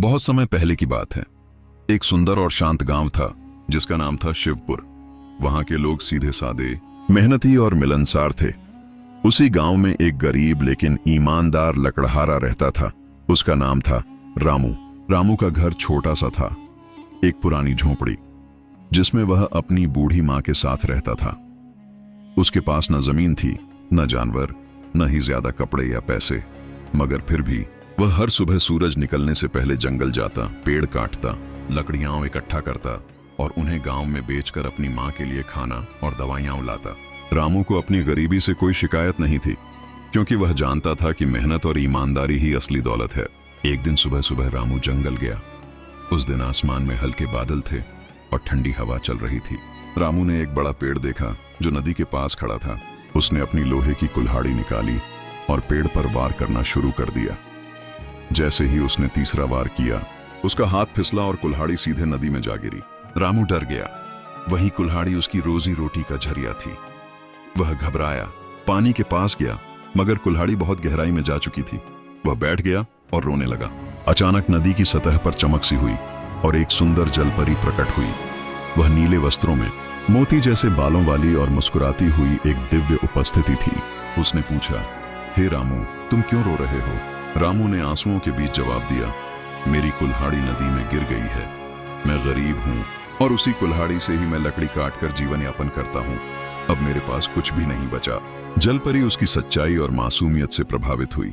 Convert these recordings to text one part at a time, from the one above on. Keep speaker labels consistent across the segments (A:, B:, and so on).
A: बहुत समय पहले की बात है। एक सुंदर और शांत गांव था जिसका नाम था शिवपुर। वहां के लोग सीधे सादे, मेहनती और मिलनसार थे। उसी गांव में एक गरीब लेकिन ईमानदार लकड़हारा रहता था। उसका नाम था रामू। रामू का घर छोटा सा था, एक पुरानी झोपड़ी जिसमें वह अपनी बूढ़ी मां के साथ रहता था। उसके पास न जमीन थी, न जानवर, न ही ज्यादा कपड़े या पैसे, मगर फिर भी वह हर सुबह सूरज निकलने से पहले जंगल जाता, पेड़ काटता, लकड़ियां इकट्ठा करता और उन्हें गांव में बेचकर अपनी मां के लिए खाना और दवाइयां लाता। रामू को अपनी गरीबी से कोई शिकायत नहीं थी, क्योंकि वह जानता था कि मेहनत और ईमानदारी ही असली दौलत है। एक दिन सुबह सुबह रामू जंगल गया। उस दिन आसमान में हल्के बादल थे और ठंडी हवा चल रही थी। रामू ने एक बड़ा पेड़ देखा जो नदी के पास खड़ा था। उसने अपनी लोहे की कुल्हाड़ी निकाली और पेड़ पर वार करना शुरू कर दिया। जैसे ही उसने तीसरा वार किया, उसका हाथ फिसला और कुल्हाड़ी सीधे नदी में जा गिरी। रामू डर गया। वही कुल्हाड़ी उसकी रोजी रोटी का जरिया थी। वह घबराया, पानी के पास गया, मगर कुल्हाड़ी बहुत गहराई में जा चुकी थी। वह बैठ गया और रोने लगा। अचानक नदी की सतह पर चमक सी हुई और एक सुंदर जलपरी प्रकट हुई। वह नीले वस्त्रों में, मोती जैसे बालों वाली और मुस्कुराती हुई एक दिव्य उपस्थिति थी। उसने पूछा, हे रामू, तुम क्यों रो रहे हो? रामू ने आंसुओं के बीच जवाब दिया, मेरी कुल्हाड़ी नदी में गिर गई है। मैं गरीब हूँ और उसी कुल्हाड़ी से ही मैं लकड़ी काट कर जीवन यापन करता हूँ। अब मेरे पास कुछ भी नहीं बचा। जलपरी उसकी सच्चाई और मासूमियत से प्रभावित हुई।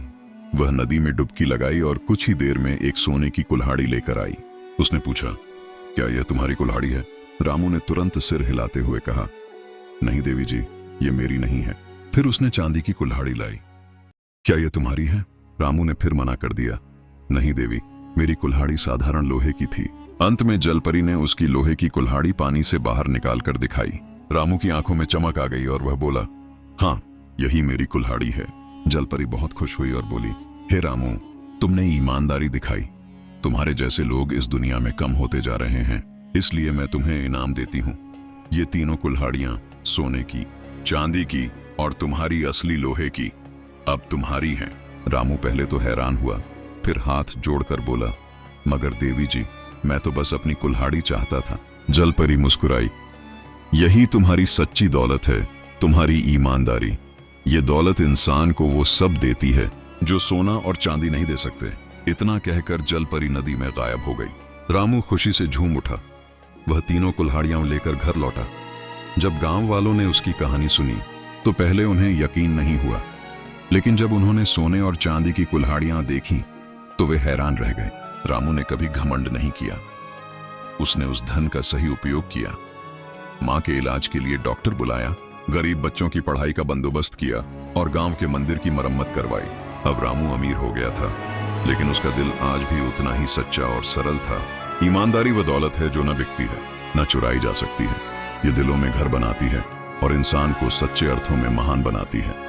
A: वह नदी में डुबकी लगाई और कुछ ही देर में एक सोने की कुल्हाड़ी लेकर आई। उसने पूछा, क्या यह तुम्हारी कुल्हाड़ी है? रामू ने तुरंत सिर हिलाते हुए कहा, नहीं देवी जी, ये मेरी नहीं है। फिर उसने चांदी की कुल्हाड़ी लाई। क्या यह तुम्हारी है? रामू ने फिर मना कर दिया, नहीं देवी, मेरी कुल्हाड़ी साधारण लोहे की थी। अंत में जलपरी ने उसकी लोहे की कुल्हाड़ी पानी से बाहर निकाल कर दिखाई। रामू की आंखों में चमक आ गई और वह बोला, हाँ, यही मेरी कुल्हाड़ी है। जलपरी बहुत खुश हुई और बोली, हे रामू, तुमने ईमानदारी दिखाई। तुम्हारे जैसे लोग इस दुनिया में कम होते जा रहे हैं, इसलिए मैं तुम्हें इनाम देती हूँ। ये तीनों कुल्हाड़ियां सोने की, चांदी की और तुम्हारी असली लोहे की अब तुम्हारी हैं। रामू पहले तो हैरान हुआ, फिर हाथ जोड़कर बोला, मगर देवी जी, मैं तो बस अपनी कुल्हाड़ी चाहता था। जलपरी मुस्कुराई, यही तुम्हारी सच्ची दौलत है, तुम्हारी ईमानदारी। ये दौलत इंसान को वो सब देती है जो सोना और चांदी नहीं दे सकते। इतना कहकर जलपरी नदी में गायब हो गई। रामू खुशी से झूम उठा। वह तीनों कुल्हाड़ियां लेकर घर लौटा। जब गांव वालों ने उसकी कहानी सुनी तो पहले उन्हें यकीन नहीं हुआ, लेकिन जब उन्होंने सोने और चांदी की कुल्हाड़ियां देखी तो वे हैरान रह गए। रामू ने कभी घमंड नहीं किया। उसने उस धन का सही उपयोग किया। मां के इलाज के लिए डॉक्टर बुलाया, गरीब बच्चों की पढ़ाई का बंदोबस्त किया और गांव के मंदिर की मरम्मत करवाई। अब रामू अमीर हो गया था, लेकिन उसका दिल आज भी उतना ही सच्चा और सरल था। ईमानदारी वह दौलत है जो न बिकती है, न चुराई जा सकती है। ये दिलों में घर बनाती है और इंसान को सच्चे अर्थों में महान बनाती है।